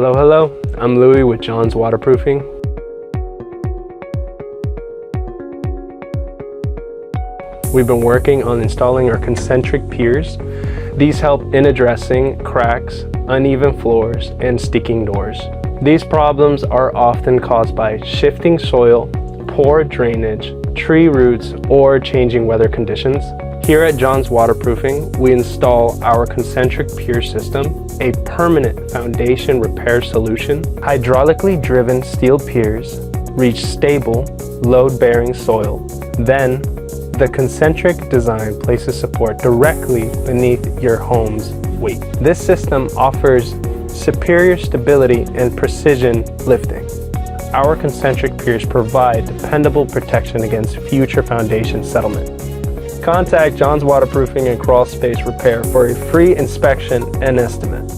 Hello, I'm Louie with John's Waterproofing. We've been working on installing our concentric piers. These help in addressing cracks, uneven floors, and sticking doors. These problems are often caused by shifting soil, poor drainage, tree roots, or changing weather conditions. Here at John's Waterproofing, we install our concentric pier system, a permanent foundation repair solution. Hydraulically driven steel piers reach stable, load-bearing soil. Then, the concentric design places support directly beneath your home's weight. This system offers superior stability and precision lifting. Our concentric piers provide dependable protection against future foundation settlement. Contact John's Waterproofing and Crawl Space Repair for a free inspection and estimate.